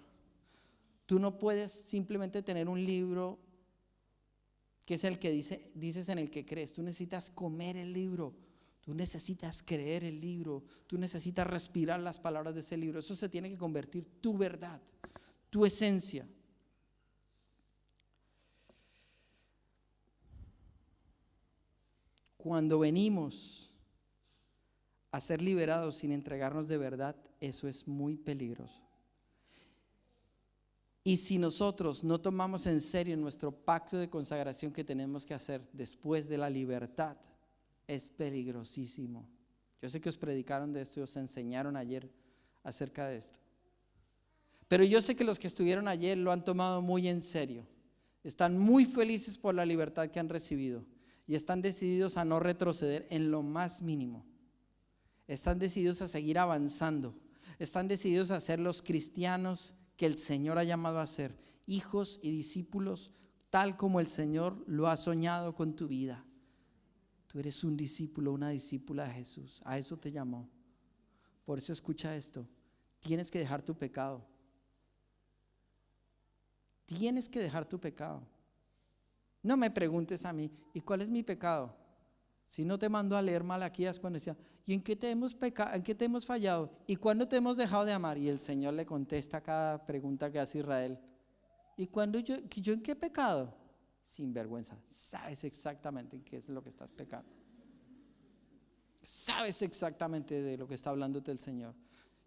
Speaker 1: Tú no puedes simplemente tener un libro que es el que dices en el que crees. Tú necesitas comer el libro. Tú necesitas creer el libro. Tú necesitas respirar las palabras de ese libro. Eso se tiene que convertir tu verdad, tu esencia. Cuando venimos a ser liberados sin entregarnos de verdad, eso es muy peligroso. Y si nosotros no tomamos en serio nuestro pacto de consagración que tenemos que hacer después de la libertad, es peligrosísimo. Yo sé que os predicaron de esto y os enseñaron ayer acerca de esto. Pero yo sé que los que estuvieron ayer lo han tomado muy en serio. Están muy felices por la libertad que han recibido. Y están decididos a no retroceder en lo más mínimo. Están decididos a seguir avanzando. Están decididos a ser los cristianos que el Señor ha llamado a ser. Hijos y discípulos tal como el Señor lo ha soñado con tu vida. Tú eres un discípulo, una discípula de Jesús. A eso te llamó. Por eso escucha esto. Tienes que dejar tu pecado. Tienes que dejar tu pecado. No me preguntes a mí, ¿y cuál es mi pecado? Si no te mando a leer Malaquías cuando decía, ¿y en qué te hemos pecado? ¿En qué te hemos fallado? ¿Y cuándo te hemos dejado de amar? Y el Señor le contesta a cada pregunta que hace Israel. ¿Y cuándo yo en qué pecado? Sin vergüenza, sabes exactamente en qué es lo que estás pecando. Sabes exactamente de lo que está hablándote el Señor.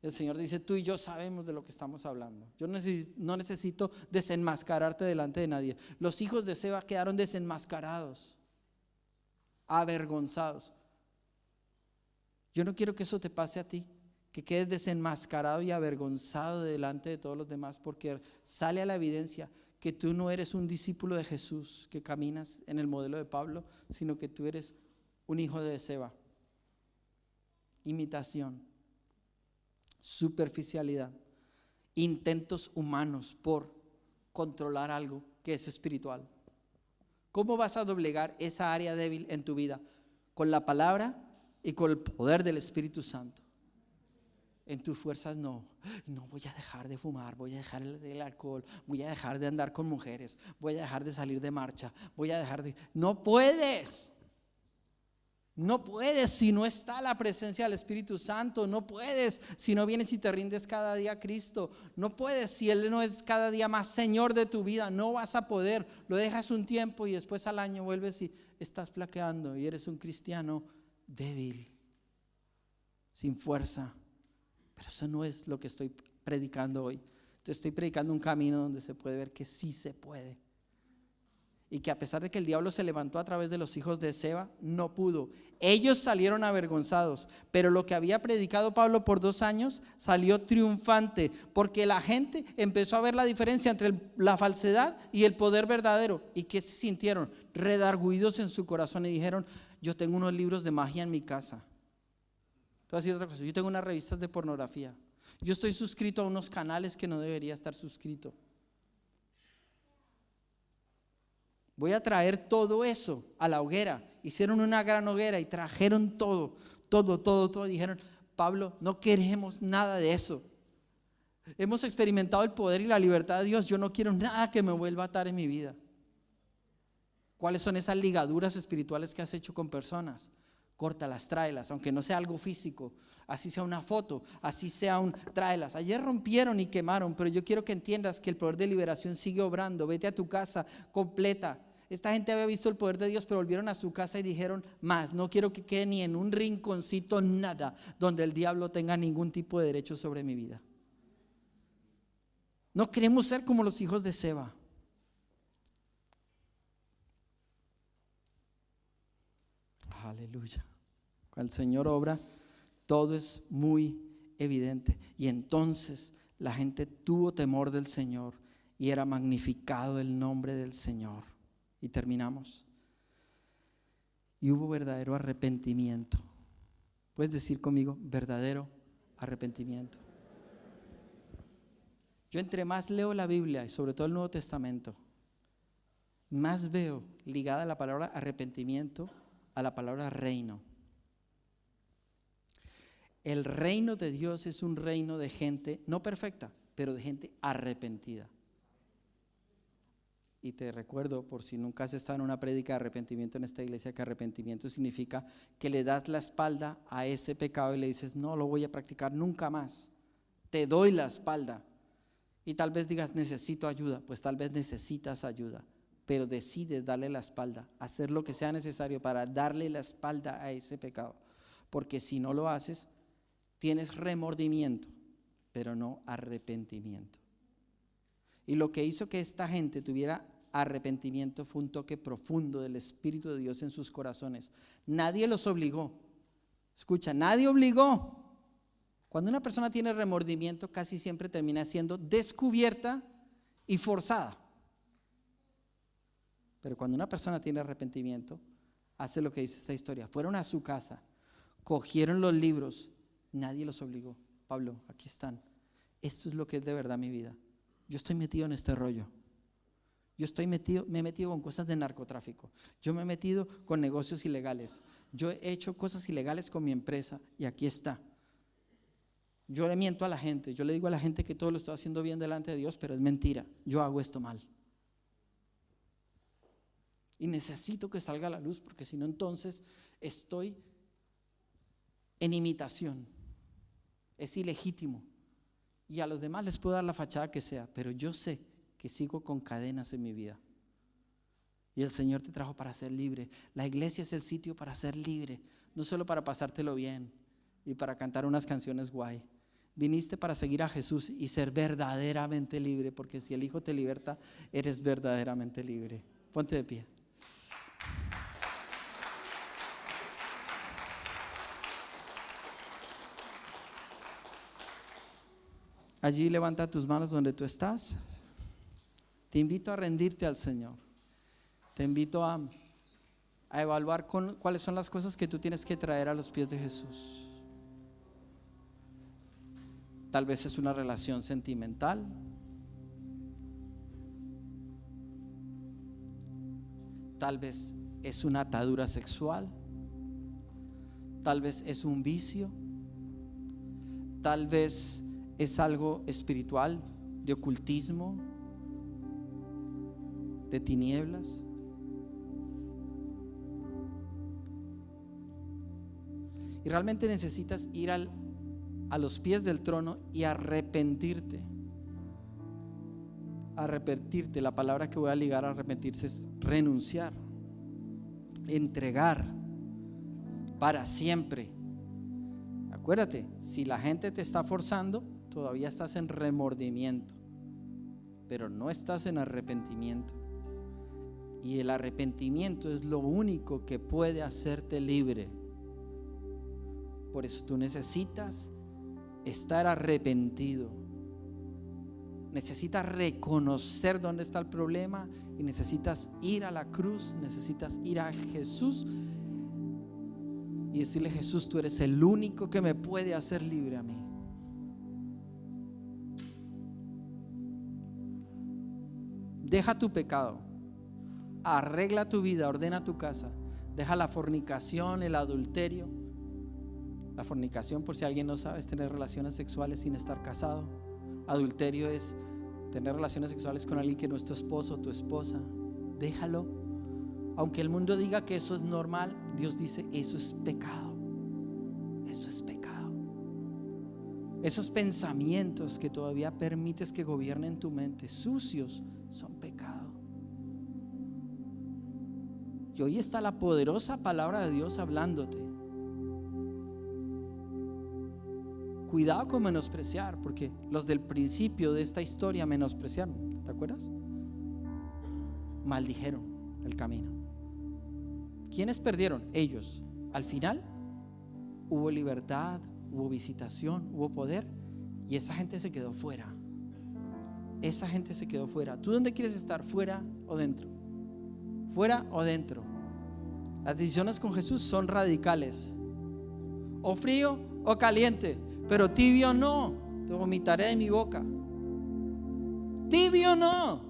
Speaker 1: El Señor dice, tú y yo sabemos de lo que estamos hablando. Yo no necesito desenmascararte delante de nadie. Los hijos de Seba quedaron desenmascarados, avergonzados. Yo no quiero que eso te pase a ti, que quedes desenmascarado y avergonzado delante de todos los demás, porque sale a la evidencia que tú no eres un discípulo de Jesús que caminas en el modelo de Pablo, sino que tú eres un hijo de Seba. Imitación, superficialidad, intentos humanos por controlar algo que es espiritual. ¿Cómo vas a doblegar esa área débil en tu vida? Con la palabra y con el poder del Espíritu Santo. En tus fuerzas no voy a dejar de fumar, voy a dejar el alcohol, voy a dejar de andar con mujeres, voy a dejar de salir de marcha, no puedes. No puedes si no está la presencia del Espíritu Santo. No puedes si no vienes y te rindes cada día a Cristo. No puedes si Él no es cada día más Señor de tu vida. No vas a poder. Lo dejas un tiempo y después al año vuelves y estás flaqueando y eres un cristiano débil, sin fuerza. Pero eso no es lo que estoy predicando hoy. Te estoy predicando un camino donde se puede ver que sí se puede. Y que a pesar de que el diablo se levantó a través de los hijos de Seba, no pudo. Ellos salieron avergonzados, pero lo que había predicado Pablo por 2 años salió triunfante, porque la gente empezó a ver la diferencia entre la falsedad y el poder verdadero. ¿Y qué se sintieron? Redargüidos en su corazón y dijeron, yo tengo unos libros de magia en mi casa. Te voy a decir otra cosa, yo tengo unas revistas de pornografía. Yo estoy suscrito a unos canales que no debería estar suscrito. Voy a traer todo eso a la hoguera. Hicieron una gran hoguera y trajeron todo. Dijeron, Pablo, no queremos nada de eso. Hemos experimentado el poder y la libertad de Dios. Yo no quiero nada que me vuelva a atar en mi vida. ¿Cuáles son esas ligaduras espirituales que has hecho con personas? Córtalas, tráelas, aunque no sea algo físico. Así sea una foto, así sea tráelas. Ayer rompieron y quemaron, pero yo quiero que entiendas que el poder de liberación sigue obrando. Vete a tu casa completa. Esta gente había visto el poder de Dios, pero volvieron a su casa y dijeron, más, no quiero que quede ni en un rinconcito nada donde el diablo tenga ningún tipo de derecho sobre mi vida. No queremos ser como los hijos de Seba. Aleluya. Cuando el Señor obra, todo es muy evidente. Y entonces la gente tuvo temor del Señor y era magnificado el nombre del Señor. Y terminamos. Y hubo verdadero arrepentimiento. ¿Puedes decir conmigo? Verdadero arrepentimiento. Yo entre más leo la Biblia y sobre todo el Nuevo Testamento, más veo ligada la palabra arrepentimiento a la palabra reino. El reino de Dios es un reino de gente no perfecta, pero de gente arrepentida. Y te recuerdo, por si nunca has estado en una prédica de arrepentimiento en esta iglesia, que arrepentimiento significa que le das la espalda a ese pecado y le dices, no lo voy a practicar nunca más, te doy la espalda. Y tal vez digas, necesito ayuda, pues tal vez necesitas ayuda, pero decides darle la espalda, hacer lo que sea necesario para darle la espalda a ese pecado, porque si no lo haces, tienes remordimiento, pero no arrepentimiento. Y lo que hizo que esta gente tuviera arrepentimiento fue un toque profundo del Espíritu de Dios en sus corazones. Nadie los obligó. Escucha, nadie obligó. Cuando una persona tiene remordimiento, casi siempre termina siendo descubierta y forzada. Pero cuando una persona tiene arrepentimiento, hace lo que dice esta historia. Fueron a su casa, cogieron los libros, nadie los obligó. Pablo, aquí están. Esto es lo que es de verdad mi vida. Yo estoy metido en este rollo. Me he metido con cosas de narcotráfico. Yo me he metido con negocios ilegales. Yo he hecho cosas ilegales con mi empresa y aquí está. Yo le miento a la gente. Yo le digo a la gente que todo lo estoy haciendo bien delante de Dios, pero es mentira. Yo hago esto mal. Y necesito que salga a la luz porque si no, entonces estoy en imitación. Es ilegítimo. Y a los demás les puedo dar la fachada que sea, pero yo sé que sigo con cadenas en mi vida. Y el Señor te trajo para ser libre. La iglesia es el sitio para ser libre, no solo para pasártelo bien y para cantar unas canciones guay. Viniste para seguir a Jesús y ser verdaderamente libre, porque si el Hijo te liberta, eres verdaderamente libre. Ponte de pie. Allí levanta tus manos donde tú estás. Te invito a rendirte al Señor. Te invito a evaluar cuáles son las cosas que tú tienes que traer a los pies de Jesús. Tal vez es una relación sentimental. Tal vez es una atadura sexual. Tal vez es un vicio. Tal vez es algo espiritual, de ocultismo, de tinieblas. Y realmente necesitas ir a los pies del trono y arrepentirte. Arrepentirte, la palabra que voy a ligar a arrepentirse es renunciar, entregar para siempre. Acuérdate, si la gente te está forzando, todavía estás en remordimiento, pero no estás en arrepentimiento. Y el arrepentimiento es lo único que puede hacerte libre. Por eso tú necesitas estar arrepentido. Necesitas reconocer dónde está el problema y necesitas ir a la cruz, necesitas ir a Jesús y decirle: Jesús, tú eres el único que me puede hacer libre a mí. Deja tu pecado, arregla tu vida, ordena tu casa, deja la fornicación, el adulterio. La fornicación, por si alguien no sabe, es tener relaciones sexuales sin estar casado. Adulterio es tener relaciones sexuales con alguien que no es tu esposo o tu esposa. Déjalo. Aunque el mundo diga que eso es normal, Dios dice: eso es pecado. Eso es pecado. Esos pensamientos que todavía permites que gobiernen tu mente, sucios, son pecado. Y hoy está la poderosa palabra de Dios hablándote. Cuidado con menospreciar, porque los del principio de esta historia menospreciaron. ¿Te acuerdas? Maldijeron el camino. ¿Quiénes perdieron? Ellos. al final hubo libertad, hubo visitación, hubo poder, y esa gente se quedó fuera. Esa gente se quedó fuera. ¿Tú dónde quieres estar? ¿Fuera o dentro? ¿Fuera o dentro? Las decisiones con Jesús son radicales. O frío o caliente, pero tibio no. Te vomitaré de mi boca. Tibio no.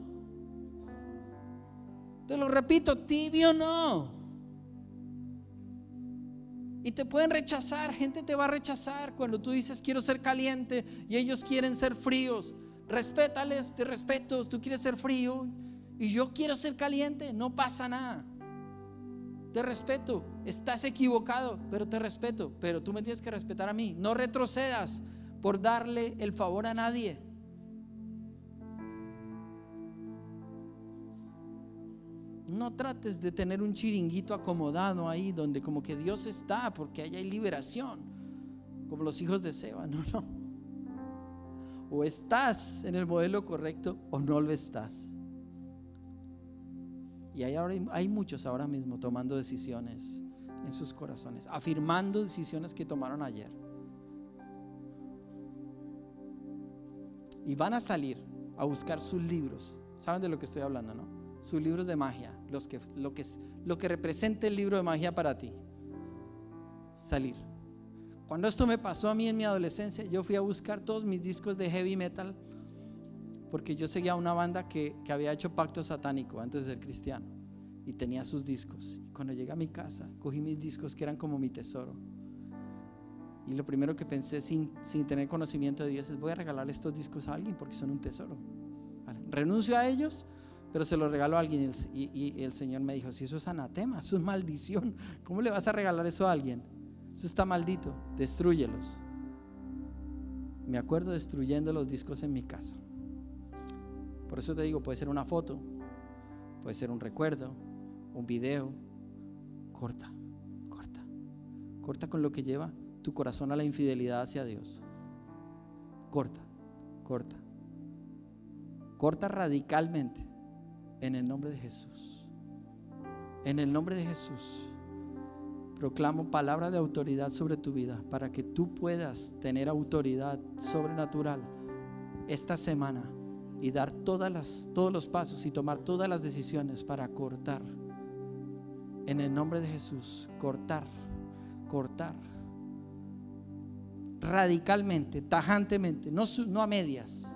Speaker 1: Te lo repito, tibio no. Y te pueden rechazar, gente te va a rechazar cuando tú dices quiero ser caliente y ellos quieren ser fríos. Respétales, te respeto. Tú quieres ser frío y yo quiero ser caliente, no pasa nada. Te respeto, estás equivocado, pero te respeto. Pero tú me tienes que respetar a mí. No retrocedas por darle el favor a nadie. No trates de tener un chiringuito acomodado ahí donde como que Dios está porque ahí hay liberación, como los hijos de Eseba. No, no. O estás en el modelo correcto o no lo estás. Y hay muchos ahora mismo tomando decisiones en sus corazones, afirmando decisiones que tomaron ayer. Y van a salir a buscar sus libros. ¿Saben de lo que estoy hablando, no? Sus libros de magia, lo que representa el libro de magia para ti. Salir. Cuando esto me pasó a mí en mi adolescencia, yo fui a buscar todos mis discos de heavy metal, porque yo seguía una banda que había hecho pacto satánico antes de ser cristiano y tenía sus discos. Y cuando llegué a mi casa, cogí mis discos que eran como mi tesoro. Y lo primero que pensé sin tener conocimiento de Dios es: voy a regalarle estos discos a alguien porque son un tesoro. ¿Vale? Renuncio a ellos, pero se los regalo a alguien. Y el Señor me dijo: si eso es anatema, eso es maldición, ¿cómo le vas a regalar eso a alguien? Eso está maldito, destrúyelos. Me acuerdo destruyendo los discos en mi casa. Por eso te digo, puede ser una foto, puede ser un recuerdo, un video. Corta con lo que lleva tu corazón a la infidelidad hacia Dios. Corta radicalmente en el nombre de Jesús. En el nombre de Jesús proclamo palabra de autoridad sobre tu vida para que tú puedas tener autoridad sobrenatural esta semana y dar todos los pasos y tomar todas las decisiones para cortar. En el nombre de Jesús, cortar radicalmente, tajantemente, no a medias.